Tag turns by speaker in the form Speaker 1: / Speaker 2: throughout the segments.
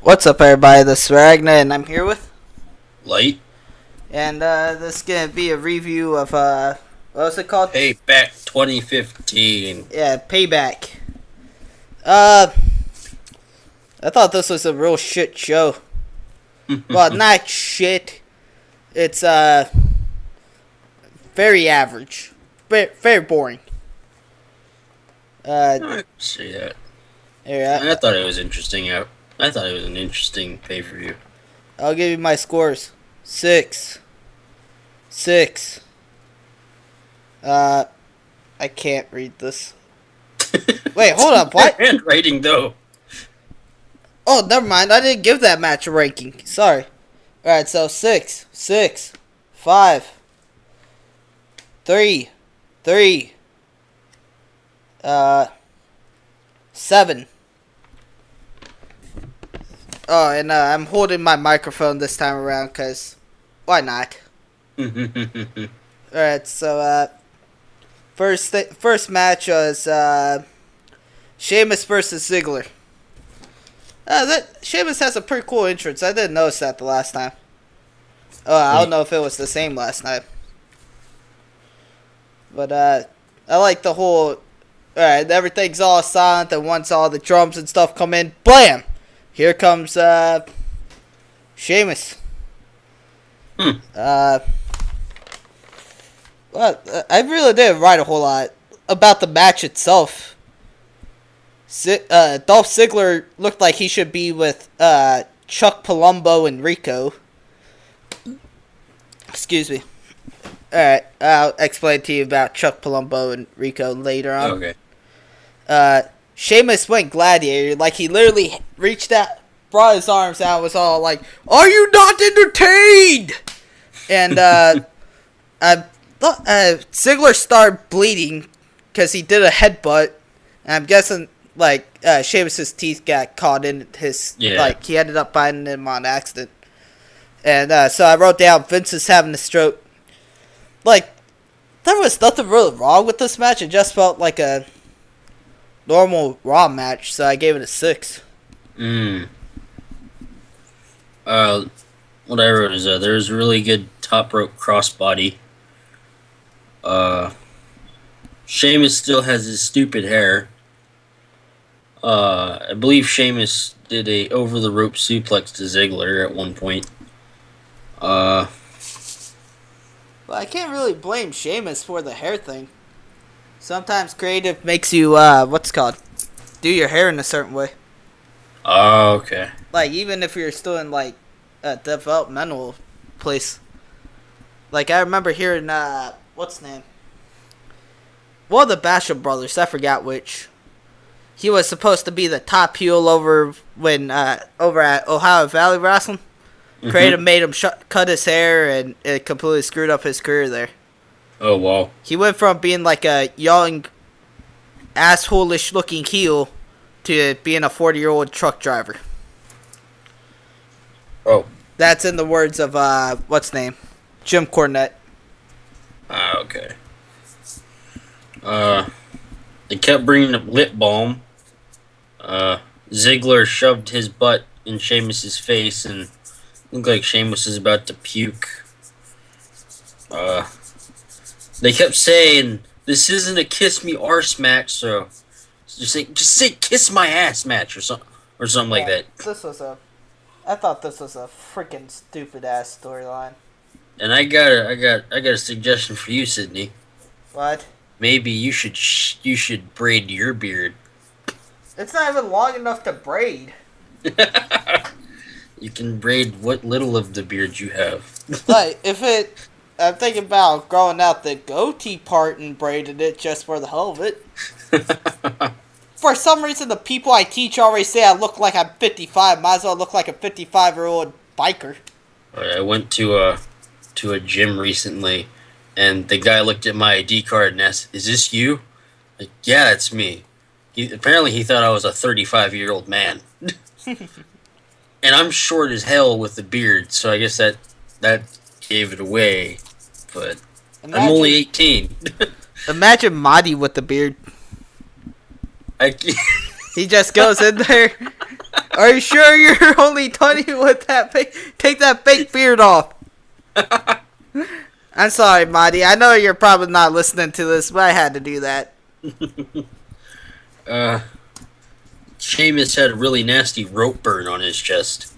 Speaker 1: What's up, everybody? This is Ragna, and I'm here with
Speaker 2: Light.
Speaker 1: and this is gonna be a review of what was it called?
Speaker 2: Payback 2015.
Speaker 1: Yeah, Payback. Uh, I thought this was a real shit show. Well, not shit. It's very average, very boring.
Speaker 2: I can see that.
Speaker 1: Yeah,
Speaker 2: I thought it was interesting. I thought it was an interesting pay-per-view.
Speaker 1: I'll give you my scores. 6. I can't read this. Wait, hold up. What?
Speaker 2: Handwriting, though.
Speaker 1: Oh, never mind. I didn't give that match a ranking. Sorry. Alright, so 6, 5, 3, 7. Oh, and I'm holding my microphone this time around because why not? Alright, so first match was Sheamus versus Ziggler. Sheamus has a pretty cool entrance. I didn't notice that the last time. Oh, I don't know if it was the same last time. But I like the whole. Alright, everything's all silent, and once all the drums and stuff come in, blam! Here comes Sheamus. Well, I really didn't write a whole lot about the match itself. Dolph Ziggler looked like he should be with Chuck Palumbo and Rico. Excuse me. Alright, I'll explain to you about Chuck Palumbo and Rico later on.
Speaker 2: Okay.
Speaker 1: Sheamus went gladiator, like he literally reached out, brought his arms out, was all like, "Are you not entertained?" And I thought Ziggler started bleeding because he did a headbutt, and I'm guessing like Sheamus's teeth got caught in his like he ended up biting him on accident. And so I wrote down Vince is having a stroke. Like there was nothing really wrong with this match. It just felt like a normal Raw match, so I gave it a 6.
Speaker 2: What I wrote is there's a really good top rope crossbody. Sheamus still has his stupid hair. I believe Sheamus did a over the rope suplex to Ziggler at one point.
Speaker 1: Well, I can't really blame Sheamus for the hair thing. Sometimes creative makes you, what's it called? Do your hair in a certain way.
Speaker 2: Oh, okay.
Speaker 1: Like, even if you're still in, like, a developmental place. Like, I remember hearing, what's his name? One of the Basham brothers, I forgot which. He was supposed to be the top heel over at Ohio Valley Wrestling. Creative made him cut his hair, and it completely screwed up his career there.
Speaker 2: Oh, wow.
Speaker 1: He went from being like a young, asshole-ish looking heel to being a 40-year-old truck driver.
Speaker 2: Oh.
Speaker 1: That's in the words of, what's his name? Jim Cornette.
Speaker 2: Ah, okay. They kept bringing up lip balm. Ziggler shoved his butt in Sheamus's face and looked like Sheamus is about to puke. They kept saying, this isn't a kiss me arse match, so just say kiss my ass match or something like that.
Speaker 1: I thought this was a freaking stupid ass storyline.
Speaker 2: And I got a suggestion for you, Sydney.
Speaker 1: What?
Speaker 2: Maybe you should braid your beard.
Speaker 1: It's not even long enough to braid.
Speaker 2: You can braid what little of the beard you have.
Speaker 1: Like, I'm thinking about growing out the goatee part and braiding it just for the hell of it. For some reason, the people I teach always say I look like I'm 55. Might as well look like a 55-year-old biker.
Speaker 2: I went to a gym recently, and the guy looked at my ID card and asked, "Is this you?" Like, yeah, it's me. Apparently he thought I was a 35-year-old man. And I'm short as hell with the beard, so I guess that gave it away. But I'm only 18.
Speaker 1: Imagine Marty with the beard.
Speaker 2: I
Speaker 1: He just goes in there. Are you sure you're only 20 with that take that fake beard off? I'm sorry, Marty. I know you're probably not listening to this, but I had to do that.
Speaker 2: Sheamus had a really nasty rope burn on his chest.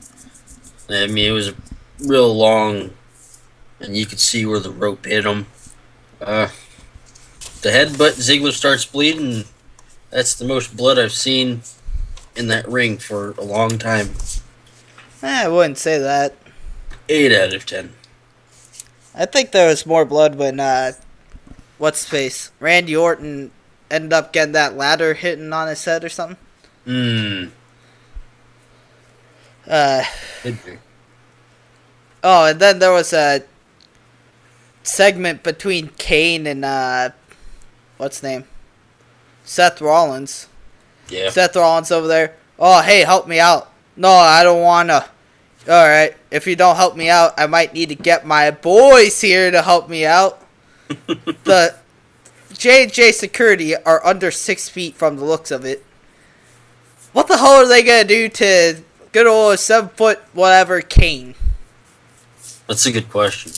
Speaker 2: I mean, it was real long, and you could see where the rope hit him. The headbutt, Ziggler starts bleeding. That's the most blood I've seen in that ring for a long time.
Speaker 1: I wouldn't say that.
Speaker 2: 8 out of 10.
Speaker 1: I think there was more blood when, what's his face? Randy Orton ended up getting that ladder hitting on his head or something.
Speaker 2: Could be.
Speaker 1: Oh, and then there was a segment between Kane and, what's his name? Seth Rollins.
Speaker 2: Yeah.
Speaker 1: Seth Rollins over there. Oh, hey, help me out. No, I don't want to. Alright, if you don't help me out, I might need to get my boys here to help me out. The J&J security are under 6 feet from the looks of it. What the hell are they going to do to good old 7 foot whatever Kane?
Speaker 2: That's a good question.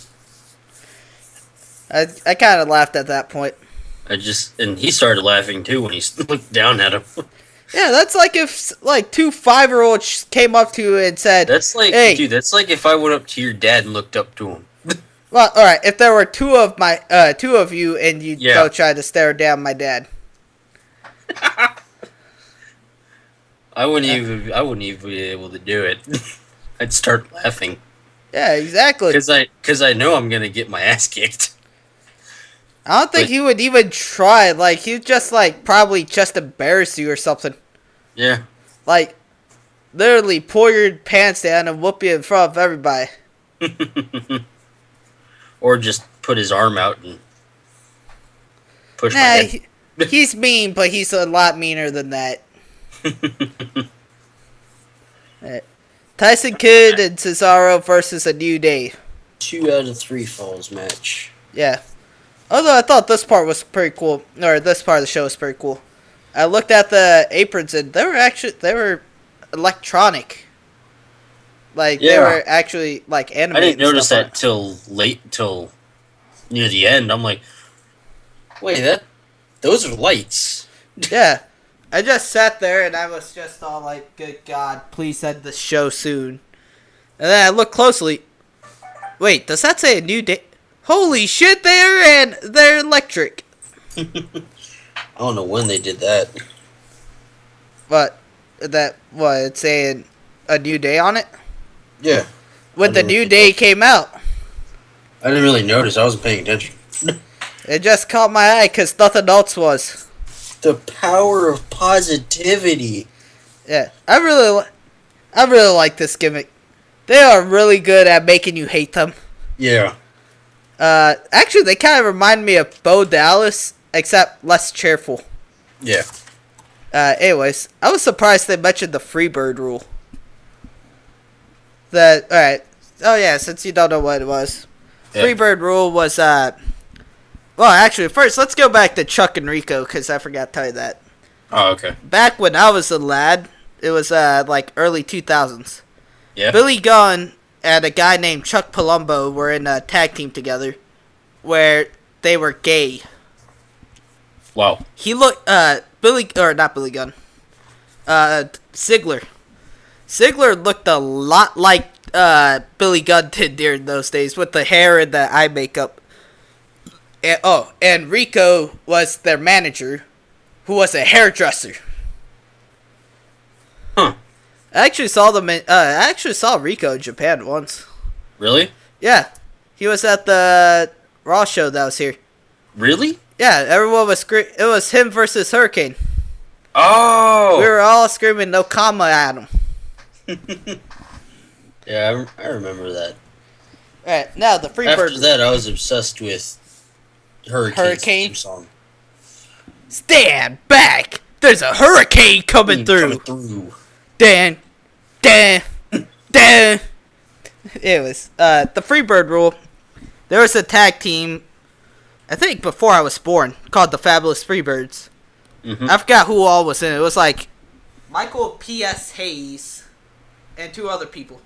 Speaker 1: I kind of laughed at that point.
Speaker 2: And he started laughing too when he looked down at him.
Speaker 1: Yeah, that's like if like 2 5-year-olds came up to you and said,
Speaker 2: That's like,
Speaker 1: hey,
Speaker 2: dude, that's like if I went up to your dad and looked up to him.
Speaker 1: Well, all right. If there were two of you, and you go try to stare down my dad,
Speaker 2: I wouldn't even be able to do it. I'd start laughing.
Speaker 1: Yeah, exactly.
Speaker 2: Because I know I'm gonna get my ass kicked.
Speaker 1: I don't think he would even try. Like, he'd just probably just embarrass you or something.
Speaker 2: Yeah.
Speaker 1: Like, literally pull your pants down and whoop you in front of everybody.
Speaker 2: Or just put his arm out and push my head.
Speaker 1: He's mean, but he's a lot meaner than that. Right. Tyson Kidd and Cesaro versus A New Day.
Speaker 2: 2 out of 3 falls match.
Speaker 1: Yeah. Although I thought this part was pretty cool, or this part of the show was pretty cool. I looked at the aprons and they were electronic. Like, they were actually, animated.
Speaker 2: I didn't notice that till near the end. I'm like, wait, those are lights.
Speaker 1: Yeah. I just sat there and I was just all like, good God, please end the show soon. And then I looked closely. Wait, does that say A New Day? Holy shit, they're electric.
Speaker 2: I don't know when they did that.
Speaker 1: It's saying A New Day on it?
Speaker 2: Yeah.
Speaker 1: When The New Day came out.
Speaker 2: I didn't really notice. I wasn't paying attention.
Speaker 1: It just caught my eye because nothing else was.
Speaker 2: The power of positivity.
Speaker 1: Yeah, I really like this gimmick. They are really good at making you hate them.
Speaker 2: Yeah.
Speaker 1: Actually, they kind of remind me of Bo Dallas, except less cheerful.
Speaker 2: Yeah.
Speaker 1: Anyways, I was surprised they mentioned the Freebird rule. Alright. Oh yeah, since you don't know what it was. Yeah. Freebird rule was, well, actually, first, let's go back to Chuck and Rico, because I forgot to tell you that.
Speaker 2: Oh, okay.
Speaker 1: Back when I was a lad, it was, early 2000s.
Speaker 2: Yeah.
Speaker 1: Billy Gunn and a guy named Chuck Palumbo were in a tag team together, where they were gay.
Speaker 2: Wow.
Speaker 1: He looked, not Billy Gunn. Ziggler. Ziggler looked a lot like, Billy Gunn did during those days, with the hair and the eye makeup. And Rico was their manager, who was a hairdresser.
Speaker 2: Huh.
Speaker 1: I actually saw Rico in Japan once.
Speaker 2: Really?
Speaker 1: Yeah. He was at the Raw show that was here.
Speaker 2: Really?
Speaker 1: Yeah, everyone was it was him versus Hurricane.
Speaker 2: Oh!
Speaker 1: We were all screaming no comma at him.
Speaker 2: Yeah, I remember that.
Speaker 1: Alright, now the Freebird.
Speaker 2: After that, I was obsessed with Hurricane song.
Speaker 1: Stand back! There's a hurricane coming through. Dan. It was the Freebird rule. There was a tag team, I think before I was born, called the Fabulous Freebirds. Mm-hmm. I forgot who all was in it. It was like Michael P.S. Hayes, and 2 other people.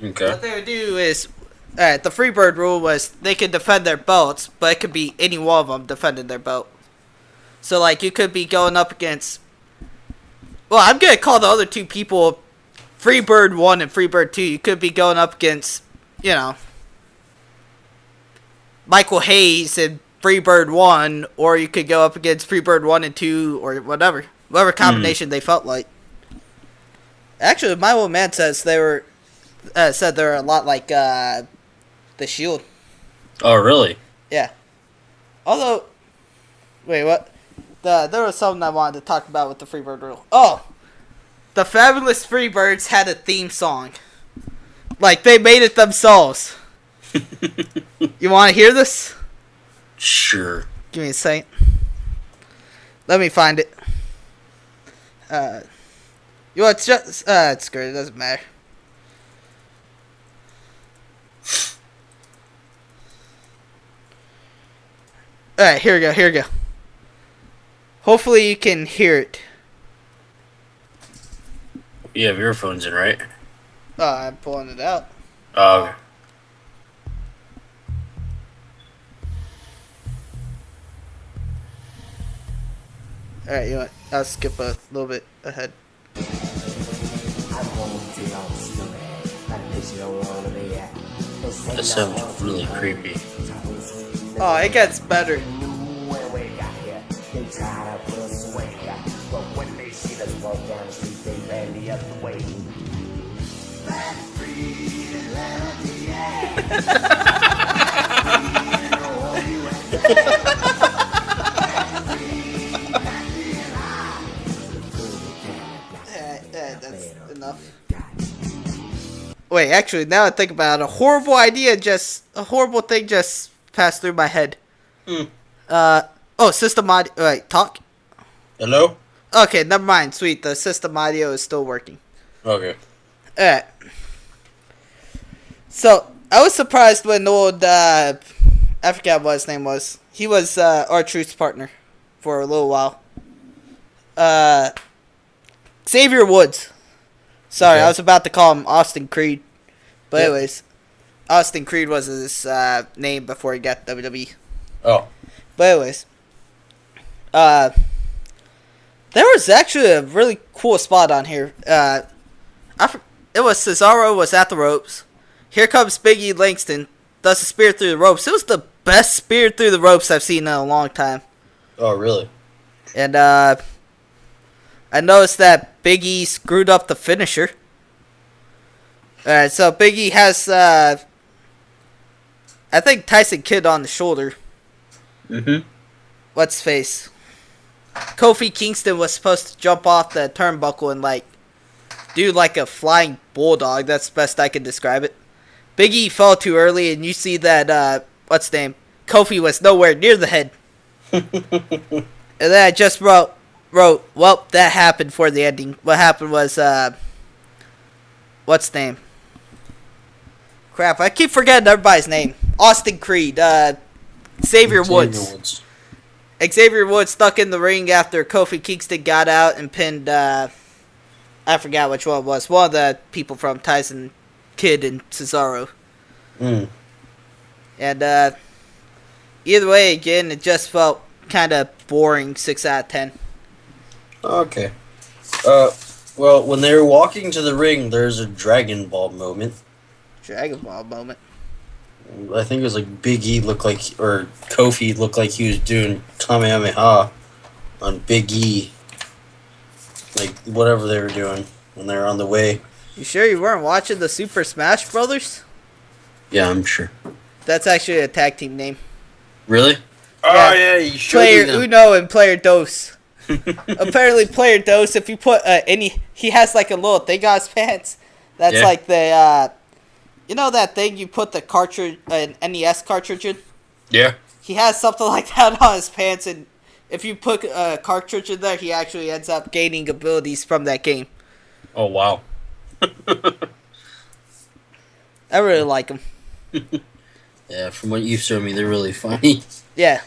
Speaker 2: Okay.
Speaker 1: What they would do is, the Freebird rule was they could defend their boats, but it could be any one of them defending their boat. So, like, you could be going up against... Well, I'm going to call the other 2 people Freebird 1 and Freebird 2. You could be going up against, you know, Michael Hayes and Freebird 1, or you could go up against Freebird 1 and 2, or whatever. Whatever combination they felt like. Actually, my old man says they were... said they're a lot like the Shield.
Speaker 2: Oh, really?
Speaker 1: Yeah. Although, wait, what? There was something I wanted to talk about with the Freebird rule. Oh, the Fabulous Freebirds had a theme song. Like, they made it themselves. You want to hear this?
Speaker 2: Sure.
Speaker 1: Give me a second. Let me find it. You know, it's just, it's good. It doesn't matter. Alright, here we go. Hopefully you can hear it.
Speaker 2: You have earphones in, right?
Speaker 1: I'm pulling it out.
Speaker 2: Oh.
Speaker 1: Alright, you know what? I'll skip a little bit ahead.
Speaker 2: That sounds really creepy.
Speaker 1: Oh, it gets better. That's enough. Wait, actually, now I think about it, a horrible thing just passed through my head. System audio. Wait, talk?
Speaker 2: Hello?
Speaker 1: Okay, never mind. Sweet, the system audio is still working.
Speaker 2: Okay.
Speaker 1: Alright. So, I was surprised when old, I forgot what his name was. He was, R-Truth's partner for a little while. Xavier Woods. Sorry,
Speaker 2: Okay.
Speaker 1: I was about to call him Austin Creed. But
Speaker 2: Yep.
Speaker 1: anyways, Austin Creed was his, name before he got WWE.
Speaker 2: Oh.
Speaker 1: But anyways, there was actually a really cool spot on here. It was Cesaro was at the ropes. Here comes Big E Langston, does a spear through the ropes. It was the best spear through the ropes I've seen in a long time.
Speaker 2: Oh, really?
Speaker 1: And I noticed that Big E screwed up the finisher. Alright, so Big E has, I think Tyson Kidd on the shoulder.
Speaker 2: Mm-hmm.
Speaker 1: What's his face? Kofi Kingston was supposed to jump off the turnbuckle and, like, do, like, a flying bulldog. That's the best I can describe it. Big E fell too early, and you see that, what's his name? Kofi was nowhere near the head. And then I just wrote, well, that happened for the ending. What happened was, what's his name? Crap, I keep forgetting everybody's name. Austin Creed, Xavier Woods. Xavier Woods stuck in the ring after Kofi Kingston got out and pinned, I forgot which one it was. One of the people from Tyson Kidd and Cesaro.
Speaker 2: Mm.
Speaker 1: And, either way, again, it just felt kind of boring, 6 out of 10.
Speaker 2: Okay. Well, when they were walking to the ring, there's a Dragon Ball moment.
Speaker 1: Dragon Ball moment.
Speaker 2: I think it was like Big E looked like, or Kofi looked like he was doing Kamehameha on Big E. Like, whatever they were doing when they were on the way.
Speaker 1: You sure you weren't watching the Super Smash Brothers?
Speaker 2: Yeah, I'm sure.
Speaker 1: That's actually a tag team name.
Speaker 2: Really?
Speaker 1: Yeah.
Speaker 2: Oh, yeah, you showed
Speaker 1: Player
Speaker 2: me them.
Speaker 1: Uno and Player Dos. Apparently, Player Dos, if you put he has like a little thing on his pants. That's
Speaker 2: Yeah.
Speaker 1: like the, you know that thing you put the cartridge, an NES cartridge in?
Speaker 2: Yeah.
Speaker 1: He has something like that on his pants, and if you put a cartridge in there, he actually ends up gaining abilities from that game.
Speaker 2: Oh, wow.
Speaker 1: I really like him.
Speaker 2: Yeah, from what you've shown me, they're really funny.
Speaker 1: Yeah.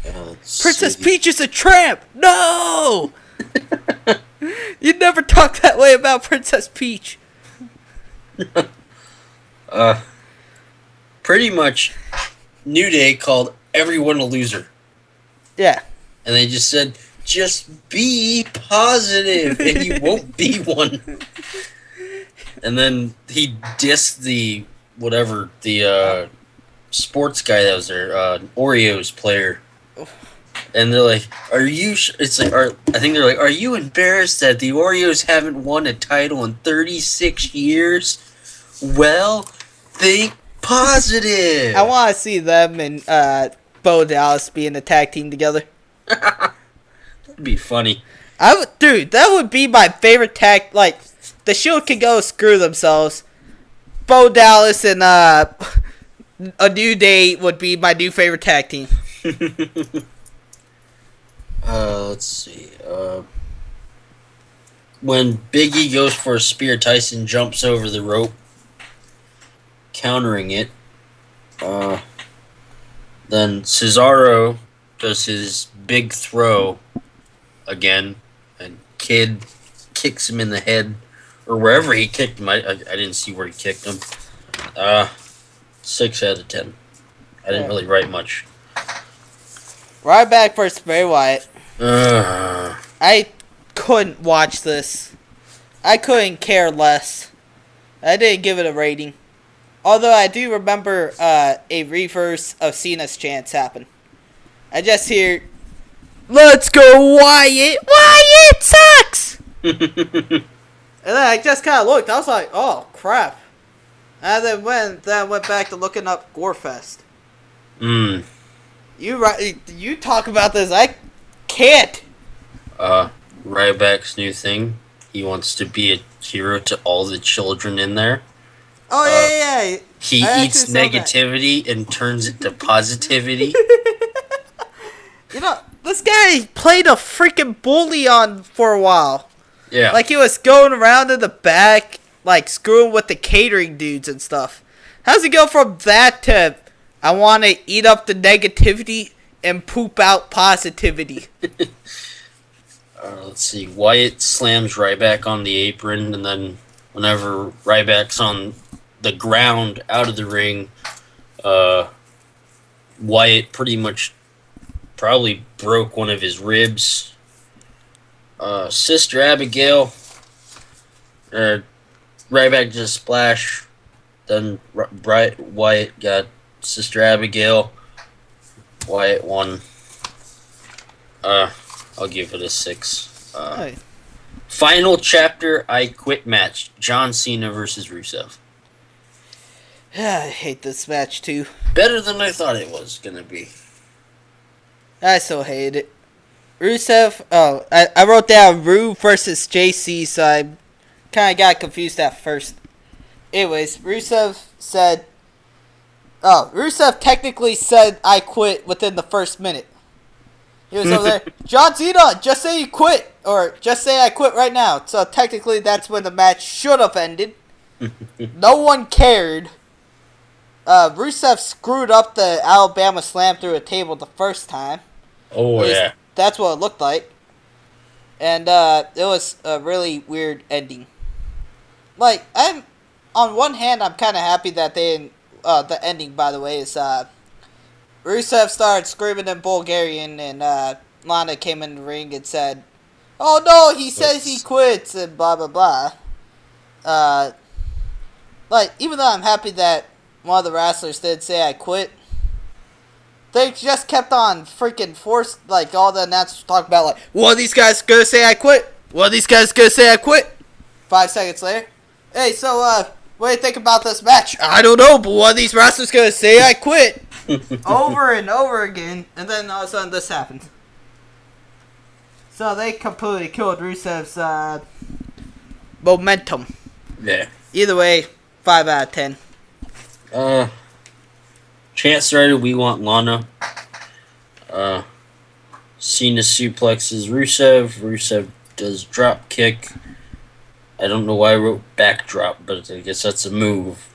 Speaker 2: Let's
Speaker 1: Princess
Speaker 2: see.
Speaker 1: Peach is a tramp! No! You never told talk that way about Princess Peach?
Speaker 2: Pretty much, New Day called everyone a loser.
Speaker 1: Yeah.
Speaker 2: And they just said, just be positive, and you won't be one. And then he dissed the sports guy that was there, Oreos player. And they're like, "Are you?" It's like, I think they're like, "Are you embarrassed that the Oreos haven't won a title in 36 years?" Well, think positive.
Speaker 1: I want to see them and Bo Dallas being a tag team together.
Speaker 2: That'd be funny.
Speaker 1: Dude, that would be my favorite tag. Like, the Shield can go screw themselves. Bo Dallas and a New Day would be my new favorite tag team.
Speaker 2: Let's see. When Big E goes for a spear, Tyson jumps over the rope, countering it. Then Cesaro does his big throw again, and Kid kicks him in the head, or wherever he kicked him. I didn't see where he kicked him. 6 out of 10. I didn't really write much.
Speaker 1: Ryback versus Bray Wyatt. I couldn't watch this. I couldn't care less. I didn't give it a rating. Although I do remember a reverse of Cena's chants happen. I just hear, "Let's go Wyatt! Wyatt sucks!" And then I just kind of looked. I was like, "Oh crap!" And then went back to looking up Gorefest. You talk about this. I can't.
Speaker 2: Ryback's new thing. He wants to be a hero to all the children in there.
Speaker 1: Oh yeah.
Speaker 2: He eats negativity and turns it to positivity.
Speaker 1: You know, this guy played a freaking bully for a while.
Speaker 2: Yeah.
Speaker 1: Like he was going around in the back, like screwing with the catering dudes and stuff. How's he go from that to I want to eat up the negativity and poop out positivity?
Speaker 2: Let's see. Wyatt slams Ryback on the apron, and then whenever Ryback's on the ground out of the ring, Wyatt pretty much probably broke one of his ribs. Sister Abigail, Ryback just splash. Then Wyatt got Sister Abigail. Wyatt won. I'll give it a 6.
Speaker 1: Hey.
Speaker 2: Final chapter, I Quit match. John Cena versus Rusev.
Speaker 1: I hate this match too.
Speaker 2: Better than I thought it was going to be.
Speaker 1: I still hate it. Rusev, I wrote down Ru versus JC, so I kind of got confused at first. Anyways, Rusev technically said I quit within the first minute. He was over there, John Cena, just say you quit, or just say I quit right now. So technically that's when the match should have ended. No one cared. Rusev screwed up the Alabama Slam through a table the first time.
Speaker 2: Oh, yeah.
Speaker 1: That's what it looked like. And it was a really weird ending. Like, on one hand, I'm kind of happy that the ending, by the way, is Rusev started screaming in Bulgarian, and Lana came in the ring and said, "Oh no, he says he quits," and blah blah blah. Like, even though I'm happy that one of the wrestlers did say I quit, they just kept on freaking forced, like, all the announcers talk about, like, one of these guys gonna say I quit. One of these guys gonna say I quit. 5 seconds later, hey, so, what do you think about this match? I don't know, but one of these wrestlers gonna say I quit. Over and over again, and then all of a sudden this happens. So they completely killed Rusev's momentum.
Speaker 2: Yeah.
Speaker 1: Either way, 5 out of 10.
Speaker 2: Chant started, we want Lana. Cena suplexes Rusev does drop kick. I don't know why I wrote backdrop, but I guess that's a move.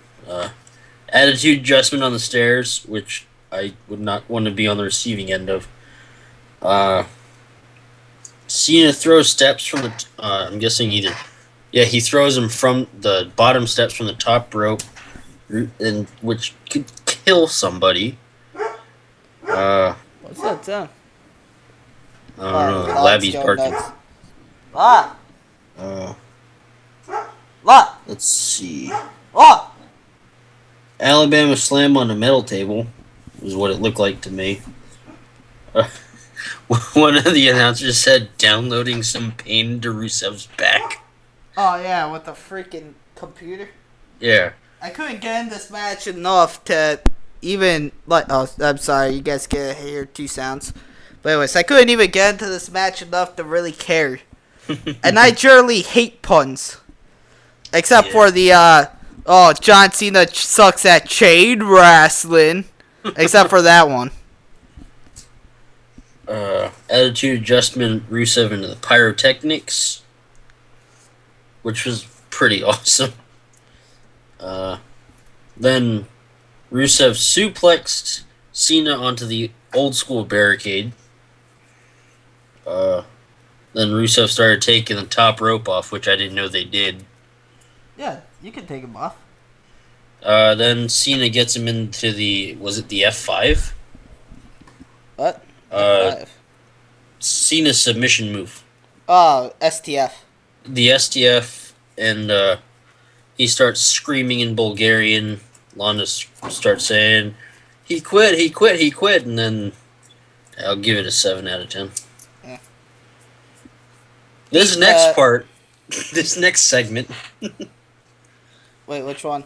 Speaker 2: Attitude adjustment on the stairs, which I would not want to be on the receiving end of. Cena throws steps from the... I'm guessing either Yeah, he throws him from the bottom steps from the top rope, and which could kill somebody.
Speaker 1: What's that sound?
Speaker 2: I don't
Speaker 1: Oh,
Speaker 2: know.
Speaker 1: Lot's
Speaker 2: Labby's
Speaker 1: going
Speaker 2: barking.
Speaker 1: nuts. Lot!
Speaker 2: Uh,
Speaker 1: Lot!
Speaker 2: let's see.
Speaker 1: Lot!
Speaker 2: Alabama slam on the metal table is what it looked like to me. Uh, one of the announcers said, "Downloading some pain to Rusev's back."
Speaker 1: Oh, yeah, with the freaking computer.
Speaker 2: Yeah.
Speaker 1: I couldn't get in this match enough to even, like, oh, I'm sorry, you guys can hear two sounds. But anyways, I couldn't even get into this match enough to really care. And I generally hate puns. Except for the, John Cena sucks at chain wrestling. Except for that one.
Speaker 2: Attitude adjustment, Rusev into the pyrotechnics, which was pretty awesome. Then Rusev suplexed Cena onto the old school barricade. Then Rusev started taking the top rope off, which I didn't know they did.
Speaker 1: Yeah, you can take him off.
Speaker 2: Then Cena gets him into was it the F5?
Speaker 1: What?
Speaker 2: F5. Cena's submission move.
Speaker 1: Oh, STF.
Speaker 2: The STF, and he starts screaming in Bulgarian. Lana starts saying, he quit, and then I'll give it a 7 out of 10.
Speaker 1: Yeah.
Speaker 2: This next part, this next segment.
Speaker 1: Wait, which one?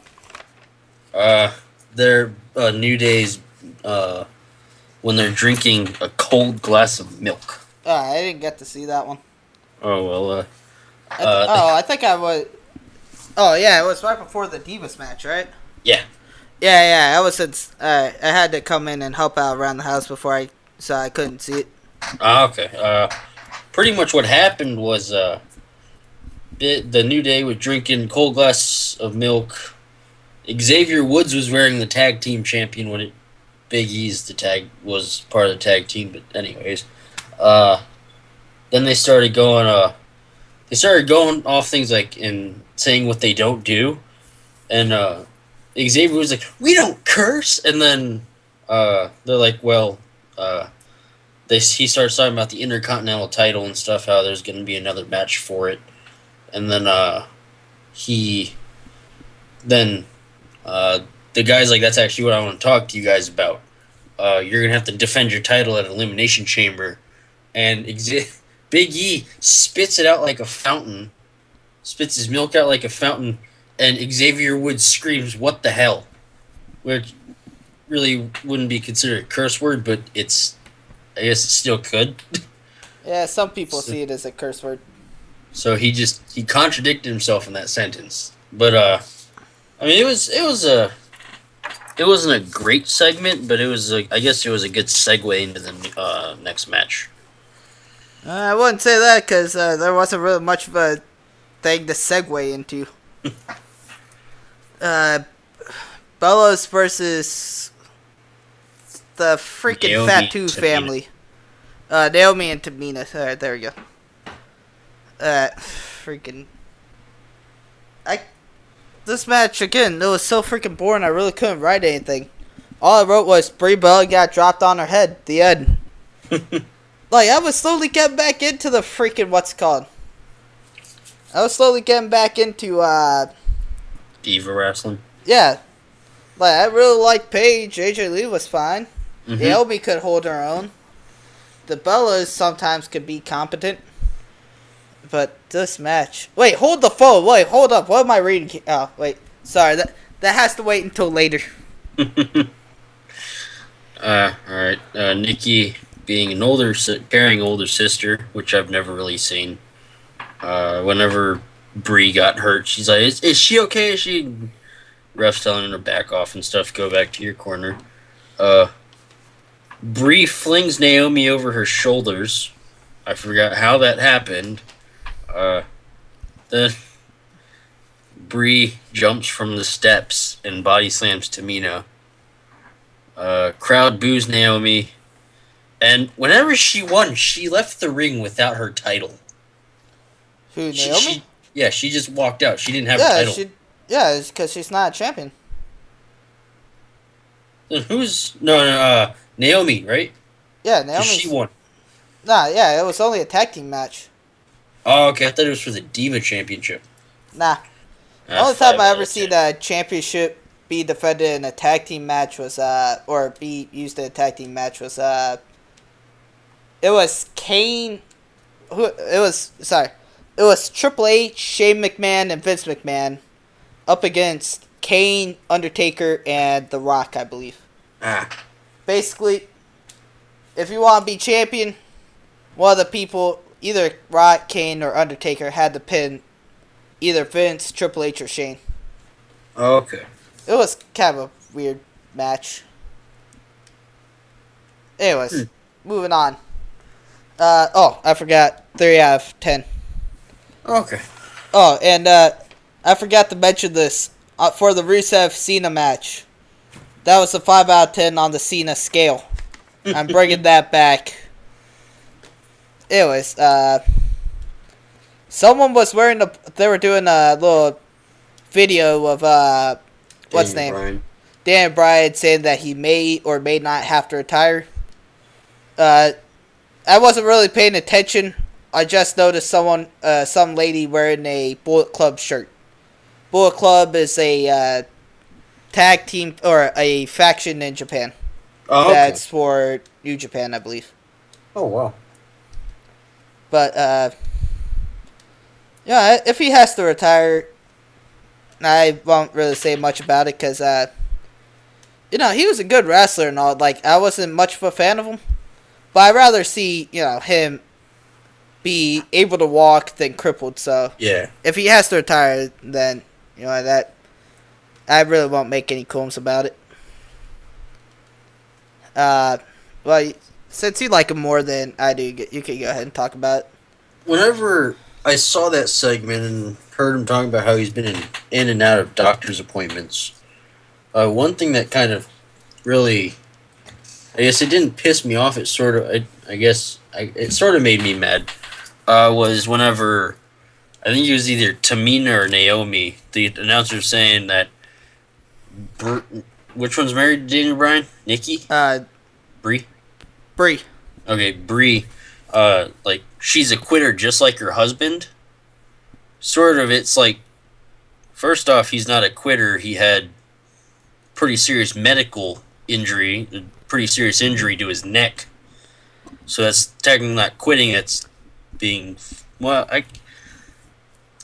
Speaker 2: They're New Day's, when they're drinking a cold glass of milk.
Speaker 1: Oh, I didn't get to see that one.
Speaker 2: Oh, well,
Speaker 1: I think I was... Oh, yeah, it was right before the Divas match, right?
Speaker 2: Yeah.
Speaker 1: Yeah, I was since... I had to come in and help out around the house so I couldn't see it.
Speaker 2: Okay. Pretty much what happened was, the New Day was drinking cold glass of milk. Xavier Woods was wearing the tag team champion when Big E's was part of the tag team, but anyways. Then they started going off things like and saying what they don't do. And Xavier was like, "We don't curse," and then they're like, "Well," he starts talking about the Intercontinental title and stuff, how there's going to be another match for it, and then the guy's like, "That's actually what I want to talk to you guys about. You're gonna have to defend your title at Elimination Chamber," and Big E spits it out like a fountain, spits his milk out like a fountain. And Xavier Woods screams, "What the hell?" Which really wouldn't be considered a curse word, but I guess it still could.
Speaker 1: Yeah, some people see it as a curse word.
Speaker 2: So he contradicted himself in that sentence. But I mean, it wasn't a great segment, but I guess it was a good segue into the next match.
Speaker 1: I wouldn't say that because there wasn't really much of a thing to segue into. Bellows versus the freaking
Speaker 2: Naomi
Speaker 1: Fatu
Speaker 2: and
Speaker 1: family. Naomi and Tamina. Alright, there we go. This match, again, it was so freaking boring, I really couldn't write anything. All I wrote was, Brie Bella got dropped on her head. The end. Like, I was slowly getting back into the freaking, what's it called? I was slowly getting back into,
Speaker 2: Diva wrestling.
Speaker 1: Yeah. Like, I really liked Paige. AJ Lee was fine.
Speaker 2: Mm-hmm.
Speaker 1: Naomi could hold her own. The Bellas sometimes could be competent. But this match... Wait, hold the phone. Wait, hold up. What am I reading? Oh, wait. Sorry, that has to wait until later.
Speaker 2: Alright. Nikki being carrying older sister, which I've never really seen. Whenever Brie got hurt, she's like, is she okay? Is she... Ref's telling her to back off and stuff. Go back to your corner. Brie flings Naomi over her shoulders. I forgot how that happened. Then Brie jumps from the steps and body slams Tamina. Crowd boos Naomi. And whenever she won, she left the ring without her title.
Speaker 1: Who, Naomi?
Speaker 2: Yeah, she just walked out. She didn't have a
Speaker 1: Yeah,
Speaker 2: title.
Speaker 1: it's because she's not a champion.
Speaker 2: Then who's no Naomi, right?
Speaker 1: Yeah,
Speaker 2: Because she
Speaker 1: Naomi's.
Speaker 2: won.
Speaker 1: Nah, yeah, it was only a tag team match.
Speaker 2: Oh, okay. I thought it was for the Diva Championship.
Speaker 1: Nah. The
Speaker 2: Ah,
Speaker 1: only time
Speaker 2: 5
Speaker 1: I
Speaker 2: out
Speaker 1: ever
Speaker 2: of
Speaker 1: seen
Speaker 2: 10.
Speaker 1: a championship be defended in a tag team match was or be used in a tag team match was it was Kane it was Triple H, Shane McMahon, and Vince McMahon up against Kane, Undertaker, and The Rock, I believe.
Speaker 2: Ah.
Speaker 1: Basically, if you want to be champion, one of the people, either Rock, Kane, or Undertaker, had to pin either Vince, Triple H, or Shane.
Speaker 2: Okay.
Speaker 1: It was kind of a weird match. Anyways, moving on. I forgot. 3 out of 10.
Speaker 2: Okay.
Speaker 1: Oh, and I forgot to mention this. For the Rusev Cena match. That was a 5 out of 10 on the Cena scale. I'm bringing that back. Anyways, someone was wearing they were doing a little video of, what's his name?
Speaker 2: Bryan.
Speaker 1: Dan Bryan saying that he may or may not have to retire. I wasn't really paying attention. I just noticed some lady wearing a Bullet Club shirt. Bullet Club is a tag team or a faction in Japan.
Speaker 2: Oh, okay.
Speaker 1: That's for New Japan, I believe.
Speaker 2: Oh, wow.
Speaker 1: But yeah, if he has to retire, I won't really say much about it because he was a good wrestler and all. Like, I wasn't much of a fan of him, but I'd rather see him be able to walk than crippled. So
Speaker 2: Yeah.
Speaker 1: if he has to retire, then that I really won't make any qualms about it. Well, since you like him more than I do, you can go ahead and talk about it.
Speaker 2: Whenever I saw that segment and heard him talking about how he's been in and out of doctor's appointments, one thing that kind of really, I guess it didn't piss me off. It sort of, it sort of made me mad. Was whenever, I think it was either Tamina or Naomi, the announcer saying that, which one's married to Daniel Bryan? Nikki? Brie?
Speaker 1: Brie.
Speaker 2: Okay, Brie. Like, she's a quitter just like her husband. Sort of, it's like, first off, he's not a quitter. He had pretty serious medical injury, a pretty serious injury to his neck. So that's technically not quitting, it's being, well,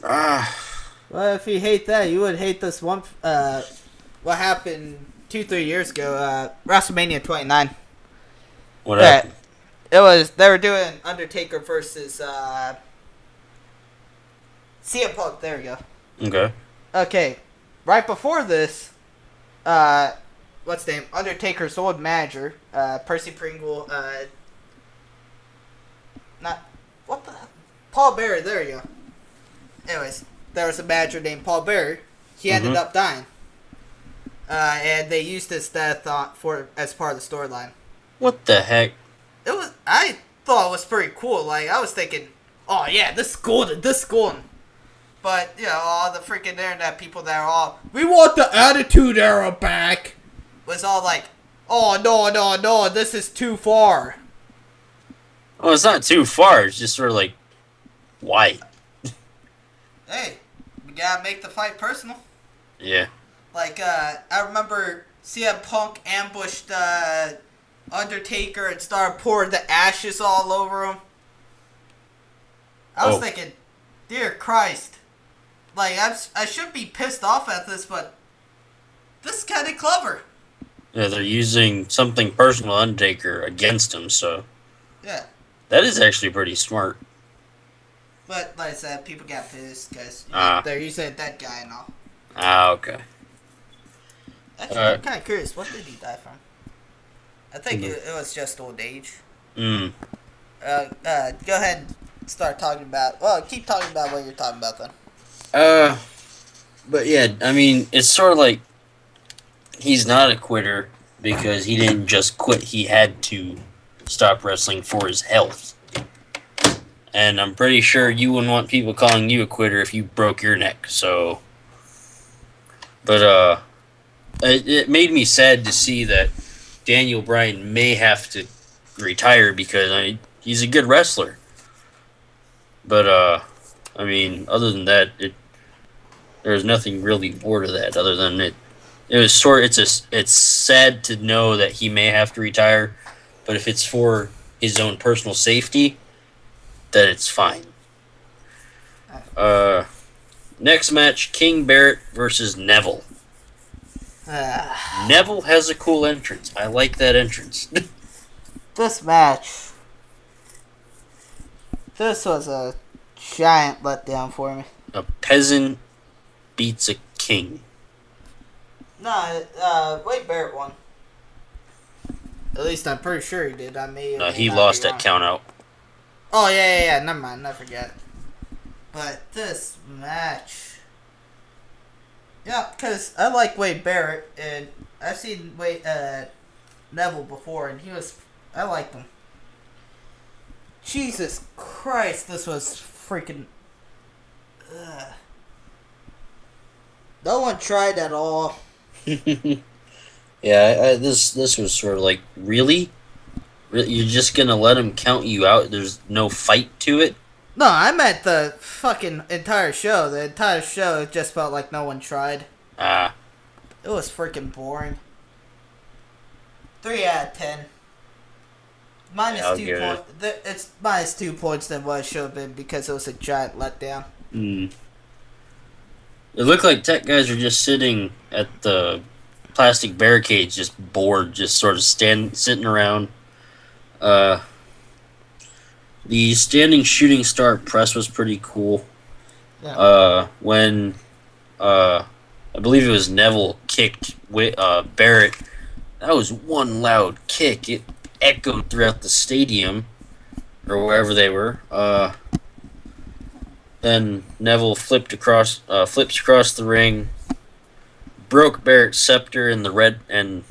Speaker 1: Well, if you hate that, you would hate this one, what happened 2-3 years ago, WrestleMania 29.
Speaker 2: What happened?
Speaker 1: They were doing Undertaker versus, CM Punk, there we go.
Speaker 2: Okay.
Speaker 1: Okay, right before this, what's his name? Undertaker's old manager, Percy Pringle, Paul Bearer, there you go. Anyways, there was a manager named Paul Bearer. He ended up dying. And they used his death as part of the storyline.
Speaker 2: What the heck?
Speaker 1: I thought it was pretty cool. Like, I was thinking, oh yeah, this is golden. But, all the freaking internet people that are all, we want the Attitude Era back, was all like, oh, no, this is too far.
Speaker 2: Well, it's not too far. It's just sort of like, why?
Speaker 1: Hey, we gotta make the fight personal.
Speaker 2: Yeah.
Speaker 1: Like, I remember CM Punk ambushed Undertaker and started pouring the ashes all over him. I was thinking, dear Christ. Like, I should be pissed off at this, but this is kind of clever.
Speaker 2: Yeah, they're using something personal Undertaker against him, so.
Speaker 1: Yeah.
Speaker 2: That is actually pretty smart.
Speaker 1: But, like I said, people got pissed because they're using a dead guy and all.
Speaker 2: Ah, okay.
Speaker 1: Actually, I'm kind of curious. What did he die from? I think it was just old age. Go ahead and start talking about... Well, keep talking about what you're talking about then.
Speaker 2: But yeah, I mean, it's sort of like he's not a quitter because he didn't just quit. He had to stop wrestling for his health. And I'm pretty sure you wouldn't want people calling you a quitter if you broke your neck. So, but it made me sad to see that Daniel Bryan may have to retire because he's a good wrestler. But I mean, other than that, there's nothing really more to that other than it. It was it's sad to know that he may have to retire, but if it's for his own personal safety, then it's fine. Next match, King Barrett versus Neville. Neville has a cool entrance. I like that entrance.
Speaker 1: This match, this was a giant letdown for me.
Speaker 2: A peasant beats a king.
Speaker 1: No, Wade Barrett won. At least I'm pretty sure he did.
Speaker 2: No, he lost at count out.
Speaker 1: Oh, yeah. Never mind. I forget. But this match... Yeah, because I like Wade Barrett, and I've seen Neville before, and I liked him. Jesus Christ, this was freaking... No one tried at all.
Speaker 2: Yeah, this was sort of like, really? You're just gonna let him count you out? There's no fight to it?
Speaker 1: No, I meant the fucking entire show. The entire show just felt like no one tried.
Speaker 2: Ah.
Speaker 1: It was freaking boring. 3 out of 10. Minus 2 points. It's minus 2 points than what it should have been because it was a giant letdown.
Speaker 2: It looked like tech guys were just sitting at the plastic barricades, just bored, just sort of sitting around. The standing shooting star press was pretty cool. Yeah. When I believe it was Neville kicked Barrett, that was one loud kick. It echoed throughout the stadium or wherever they were. Then Neville flips across the ring, broke Barrett's scepter and the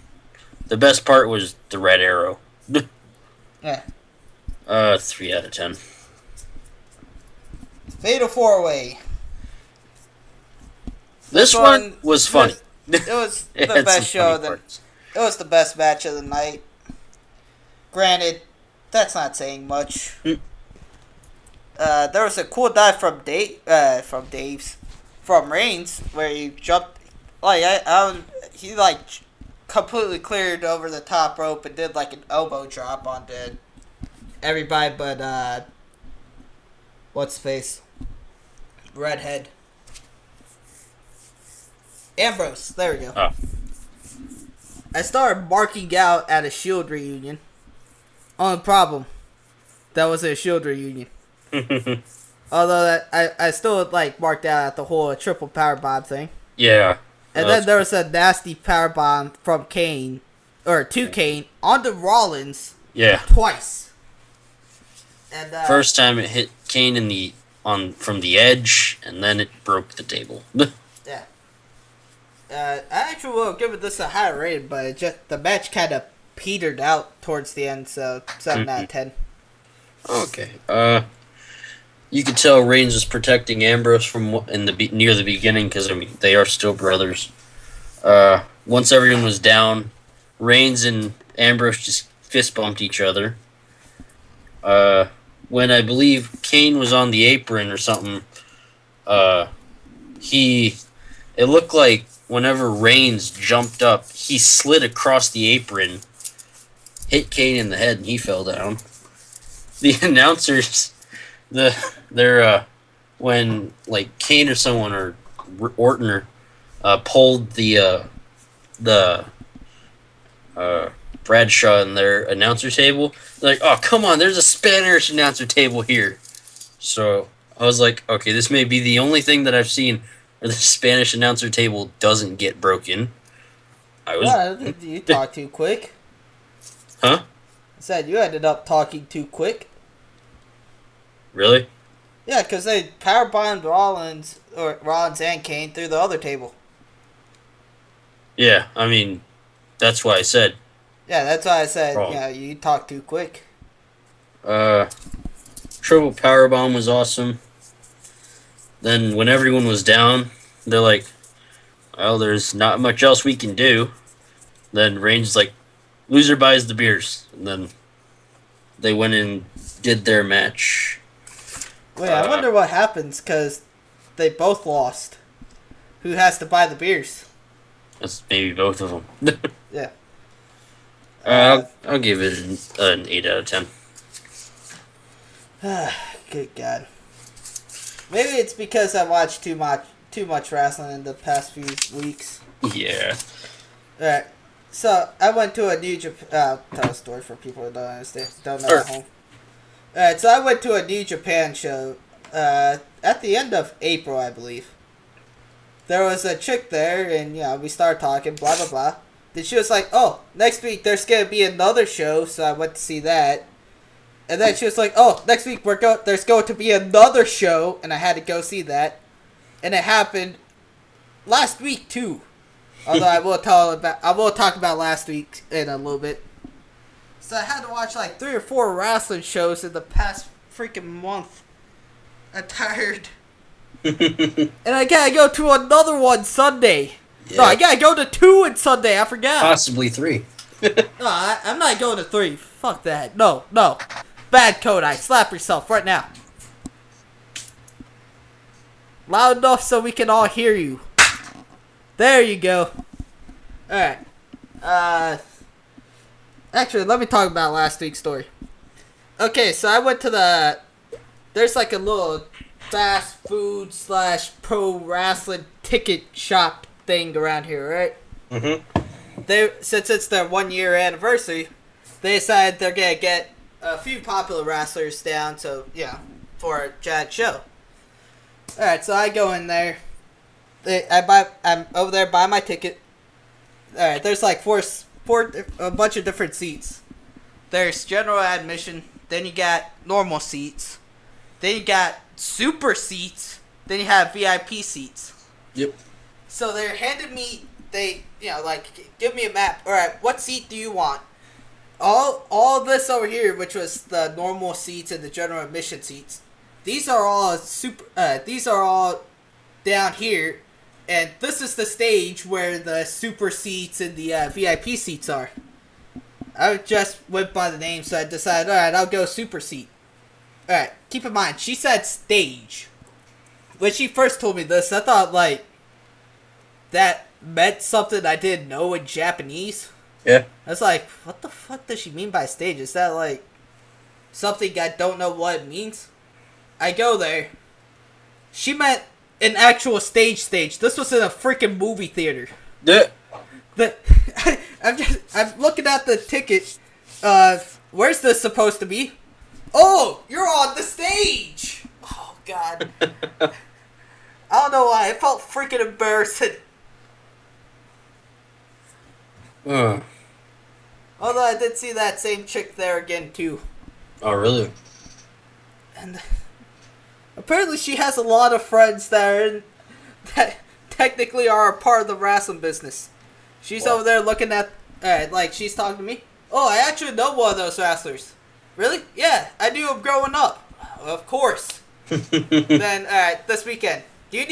Speaker 2: best part was the red arrow.
Speaker 1: Yeah.
Speaker 2: 3 out of 10.
Speaker 1: Fatal 4-way.
Speaker 2: This one was funny.
Speaker 1: It was the best show. It was the best match of the night. Granted, that's not saying much. There was a cool dive from Reigns where he jumped he completely cleared over the top rope and did like an elbow drop onto everybody but what's face? Redhead. Ambrose, there we go.
Speaker 2: Oh.
Speaker 1: I started marking out at a Shield reunion. Only problem, that was a Shield reunion. Although I still marked out at the whole triple powerbomb thing.
Speaker 2: Yeah.
Speaker 1: And then there was a nasty powerbomb from Kane, or to Kane, onto Rollins.
Speaker 2: Yeah.
Speaker 1: Twice. And
Speaker 2: first time it hit Kane from the edge, and then it broke the table.
Speaker 1: Yeah. I actually will give this a higher rating, but the match kind of petered out towards the end, so 7 out of 10.
Speaker 2: Okay. You could tell Reigns was protecting Ambrose near the beginning because they are still brothers. Once everyone was down, Reigns and Ambrose just fist bumped each other. When I believe Kane was on the apron or something, it looked like whenever Reigns jumped up, he slid across the apron, hit Kane in the head, and he fell down. The announcers, when Kane or someone or Orton pulled the Bradshaw in their announcer table, they're like, "Oh, come on! There's a Spanish announcer table here." So I was like, "Okay, this may be the only thing that I've seen where the Spanish announcer table doesn't get broken."
Speaker 1: You talked too quick.
Speaker 2: Huh?
Speaker 1: I said you ended up talking too quick.
Speaker 2: Really?
Speaker 1: Yeah, because they powerbombed Rollins and Kane through the other table.
Speaker 2: Yeah, that's why I said.
Speaker 1: Yeah, that's why I said, you talk too quick.
Speaker 2: Triple Powerbomb was awesome. Then when everyone was down, they're like, well, there's not much else we can do. Then Reigns like, loser buys the beers. And then they went and did their match.
Speaker 1: Wait, I wonder what happens because they both lost. Who has to buy the beers?
Speaker 2: That's maybe both of them.
Speaker 1: Yeah.
Speaker 2: I'll give it an 8 out of 10.
Speaker 1: Good God. Maybe it's because I watched too much wrestling in the past few weeks.
Speaker 2: Yeah.
Speaker 1: Alright. So, I went to a New Japan... tell a story for people who don't understand. Don't know at home. Alright, so I went to a New Japan show at the end of April, I believe. There was a chick there, and, we started talking, blah, blah, blah. Then she was like, oh, next week there's going to be another show, so I went to see that. And then she was like, oh, next week there's going to be another show, and I had to go see that. And it happened last week, too. Although I will talk about last week in a little bit. So I had to watch like 3 or 4 wrestling shows in the past freaking month. I'm tired. And I gotta go to another one Sunday. Yeah. No, I gotta go to 2 on Sunday. I forgot.
Speaker 2: Possibly 3.
Speaker 1: No, I'm not going to 3. Fuck that. No. Bad Kodai. Slap yourself right now. Loud enough so we can all hear you. There you go. Alright. Actually, let me talk about last week's story. Okay, so I went to there's like a little fast food / pro wrestling ticket shop thing around here, right? Mm-hmm. Since it's their 1-year anniversary, they decided they're going to get a few popular wrestlers down, so, for a giant show. Alright, so I go in there. I'm over there buying my ticket. Alright, there's like a bunch of different seats. There's general admission, then you got normal seats, then you got super seats, then you have VIP seats.
Speaker 2: Yep.
Speaker 1: So they're handing me, give me a map. Alright, what seat do you want? All this over here, which was the normal seats and the general admission seats, these are all down here, and this is the stage where the super seats and the VIP seats are. I just went by the name, so I decided, alright, I'll go super seat. Alright, keep in mind, she said stage. When she first told me this, I thought, that meant something I didn't know in Japanese.
Speaker 2: Yeah.
Speaker 1: I was like, what the fuck does she mean by stage? Is that, something I don't know what it means? I go there. She meant an actual stage. This was in a freaking movie theater.
Speaker 2: Yeah.
Speaker 1: I'm looking at the ticket. Where's this supposed to be? Oh, you're on the stage. Oh God. I don't know why. It felt freaking embarrassing. Although I did see that same chick there again too.
Speaker 2: Oh really?
Speaker 1: And apparently she has a lot of friends that technically are a part of the wrestling business. She's over there looking at, she's talking to me. Oh, I actually know one of those wrestlers. Really? Yeah, I knew him growing up. Of course. Then, this weekend, do you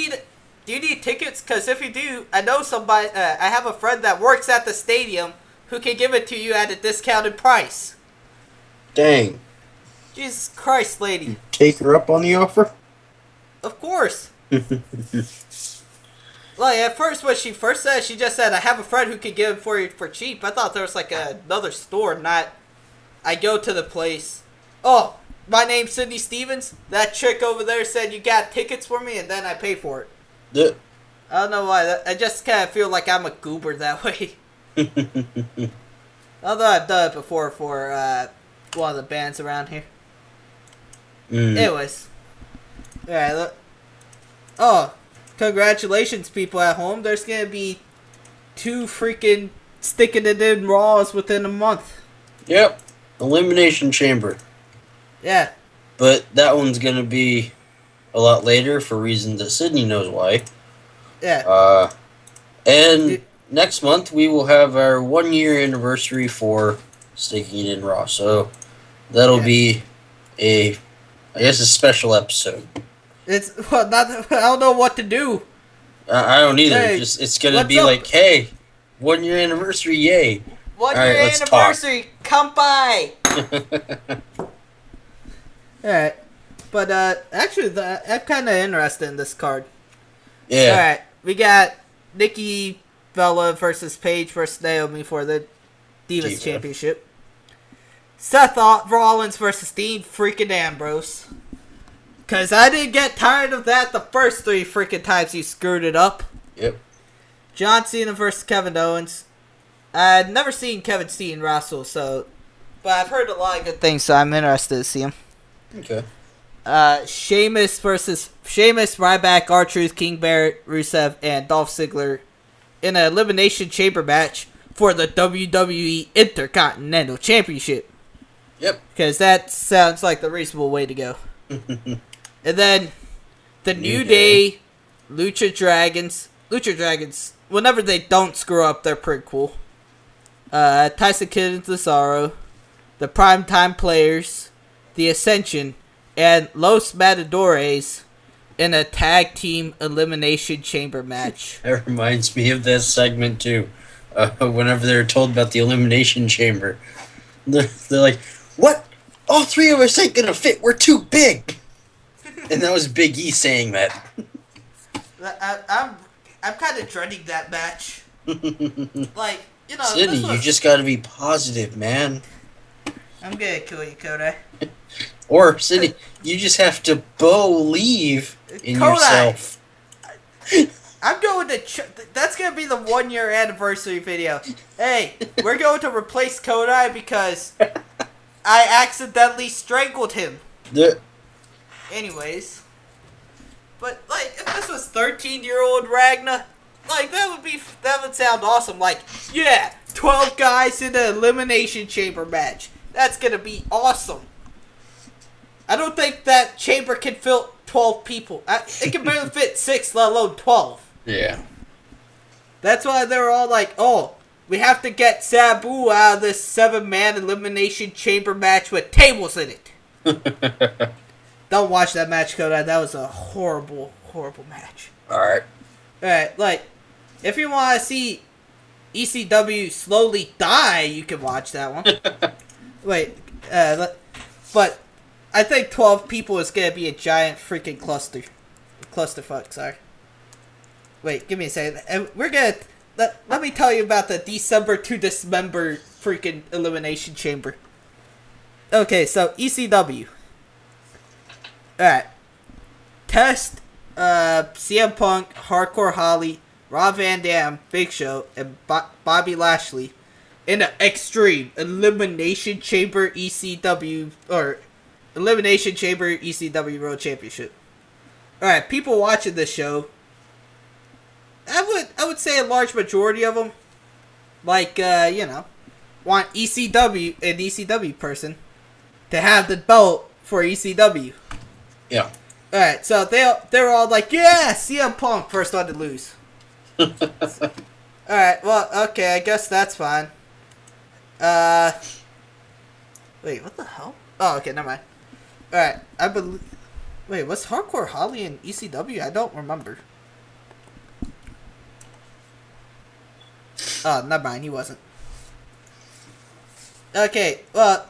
Speaker 1: need tickets? Because if you do, I know somebody. I have a friend that works at the stadium who can give it to you at a discounted price.
Speaker 2: Dang.
Speaker 1: Jesus Christ, lady.
Speaker 2: Take her up on the offer?
Speaker 1: Of course. At first, when she first said, she just said, I have a friend who can give it for you for cheap. I thought there was another store, not I go to the place. Oh, my name's Sydney Stevens. That chick over there said you got tickets for me, and then I pay for it.
Speaker 2: Yeah.
Speaker 1: I don't know why. I just kind of feel like I'm a goober that way. Although I've done it before for one of the bands around here. Anyways. Alright, look. Oh, congratulations, people at home. There's going to be 2 freaking Stickin' It in Raws within a month.
Speaker 2: Yep. Elimination Chamber.
Speaker 1: Yeah.
Speaker 2: But that one's going to be a lot later for reasons that Sydney knows why.
Speaker 1: Yeah.
Speaker 2: And next month we will have our 1-year anniversary for Stickin' It in Raw. So that'll be a I guess a special episode.
Speaker 1: It's well, not. I don't know what to do.
Speaker 2: I don't either.
Speaker 1: Hey,
Speaker 2: Just it's gonna
Speaker 1: what's
Speaker 2: be
Speaker 1: up?
Speaker 2: like, hey, 1 year anniversary, yay! All
Speaker 1: 1 year
Speaker 2: right, let's talk.
Speaker 1: anniversary. Come by. All right, but actually, I'm kind of interested in this card.
Speaker 2: Yeah.
Speaker 1: All right, we got Nikki Bella versus Paige versus Naomi for the Divas Championship. Seth Rollins versus Dean freaking Ambrose. Because I didn't get tired of that the first 3 freaking times you screwed it up.
Speaker 2: Yep.
Speaker 1: John Cena versus Kevin Owens. I'd never seen Kevin Steen wrestle, but I've heard a lot of good things, so I'm interested to see him.
Speaker 2: Okay.
Speaker 1: Sheamus, Ryback, R-Truth, King Barrett, Rusev, and Dolph Ziggler in an Elimination Chamber match for the WWE Intercontinental Championship.
Speaker 2: Yep.
Speaker 1: Because that sounds like the reasonable way to go. And then the New Day, Lucha Dragons, whenever they don't screw up, they're pretty cool. Tyson Kidd and Cesaro, the Primetime Players, the Ascension, and Los Matadores in a tag team elimination chamber match.
Speaker 2: That reminds me of that segment too. Whenever they're told about the elimination chamber, they're like, "What? All 3 of us ain't gonna fit. We're too big." And that was Big E saying that.
Speaker 1: I'm kind of dreading that match. Like, you know,
Speaker 2: Sydney, you just gotta be positive, man.
Speaker 1: I'm gonna kill you, Kodai.
Speaker 2: Or Sydney, you just have to believe in yourself.
Speaker 1: I'm going to. That's gonna be the 1 year anniversary video. Hey, we're going to replace Kodai because I accidentally strangled him. Anyways, but like, if this was 13-year-old Ragna, like that would sound awesome. Like, yeah, 12 guys in an elimination chamber match. That's gonna be awesome. I don't think that chamber can fit 12 people. It can barely fit 6, let alone 12.
Speaker 2: Yeah.
Speaker 1: That's why they were all like, "Oh, we have to get Sabu out of this 7-man elimination chamber match with tables in it." Don't watch that match, Kodai. That was a horrible, horrible match.
Speaker 2: Alright.
Speaker 1: Alright, like, if you want to see ECW slowly die, you can watch that one. Wait, but I think 12 people is going to be a giant freaking clusterfuck, sorry. Wait, give me a second. And we're going to... Let me tell you about the December to Dismember freaking Elimination Chamber. Okay, so ECW. Alright. Test, CM Punk, Hardcore Holly, Rob Van Dam, Big Show, and Bobby Lashley in an Extreme Elimination Chamber ECW, or Elimination Chamber ECW World Championship. Alright, people watching this show, I would say a large majority of them, like, want ECW, an ECW person, to have the belt for ECW.
Speaker 2: Yeah.
Speaker 1: Alright, so they were all like, yeah, CM Punk, first one to lose. Alright, well, okay, I guess that's fine. Wait, what the hell? Oh, okay, never mind. Alright, wait, was Hardcore Holly in ECW? I don't remember. Oh, never mind, he wasn't. Okay, well,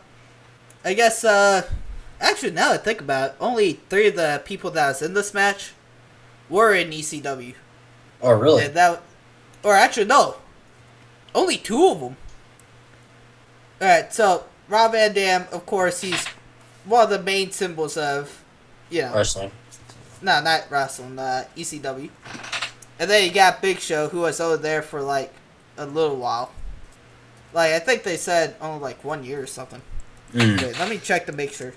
Speaker 1: I guess, actually, now that I think about it, only 3 of the people that was in this match were in ECW.
Speaker 2: Oh, really?
Speaker 1: And or actually, no. Only 2 of them. Alright, so, Rob Van Dam, of course, he's one of the main symbols of,
Speaker 2: Wrestling.
Speaker 1: No, not wrestling, ECW. And then you got Big Show, who was over there for, like, a little while. Like, I think they said only, like, 1 year or something. Wait, let me check to make sure.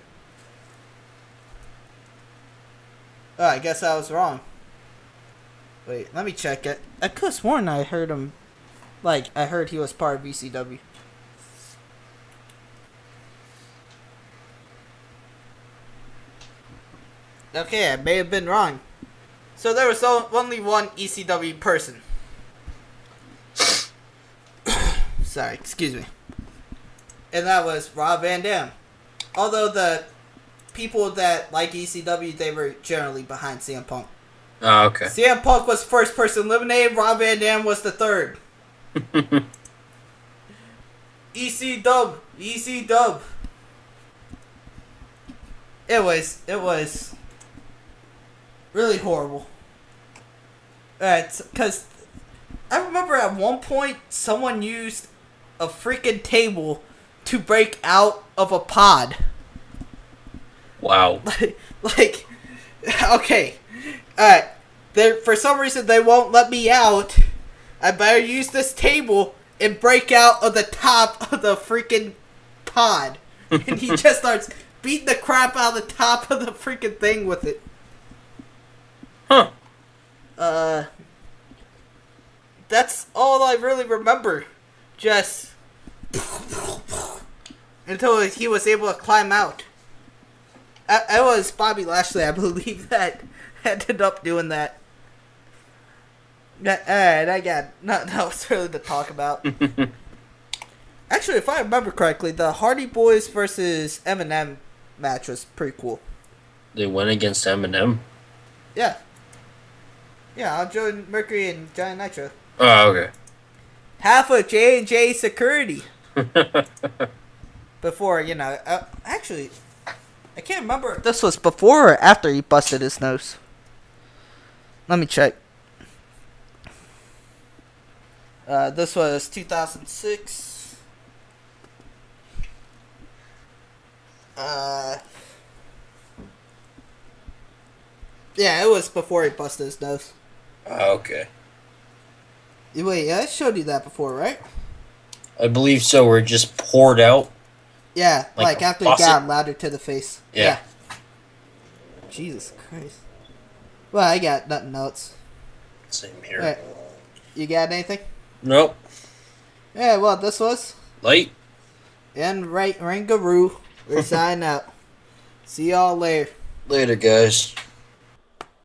Speaker 1: Oh, I guess I was wrong. Wait, let me check it. I could have sworn I heard him. Like, I heard he was part of ECW. Okay, I may have been wrong. So there was only one ECW person. Sorry, excuse me. And that was Rob Van Dam. Although the people that like ECW, they were generally behind CM Punk.
Speaker 2: Oh, okay.
Speaker 1: CM Punk was first person eliminated. Rob Van Dam was the third. EC It was really horrible. Because I remember at one point someone used a freaking table to break out of a pod.
Speaker 2: Wow.
Speaker 1: Like, okay. Alright. For some reason they won't let me out. I better use this table and break out of the top of the freaking pod. And he just starts beating the crap out of the top of the freaking thing with it.
Speaker 2: Huh.
Speaker 1: That's all I really remember. Just until he was able to climb out. It was Bobby Lashley, I believe, that ended up doing that. Alright, I got nothing else really to talk about. Actually, if I remember correctly, the Hardy Boys versus Eminem match was pretty cool.
Speaker 2: They went against Eminem?
Speaker 1: Yeah. Yeah, on Joe Mercury and Johnny Nitro.
Speaker 2: Oh, okay.
Speaker 1: Half of J&J security. Before, actually, I can't remember if this was before or after he busted his nose. Let me check. This was 2006. Yeah, it was before he busted his nose.
Speaker 2: Oh, okay.
Speaker 1: Wait, I showed you that before, right?
Speaker 2: I believe so, where it just poured out.
Speaker 1: Yeah, like after he got louder to the face.
Speaker 2: Yeah.
Speaker 1: Jesus Christ. Well, I got nothing else.
Speaker 2: Same here.
Speaker 1: Right. You got anything?
Speaker 2: Nope.
Speaker 1: Yeah, well, this was...
Speaker 2: Light.
Speaker 1: And Rangaroo. We're signing out. See y'all later.
Speaker 2: Later, guys.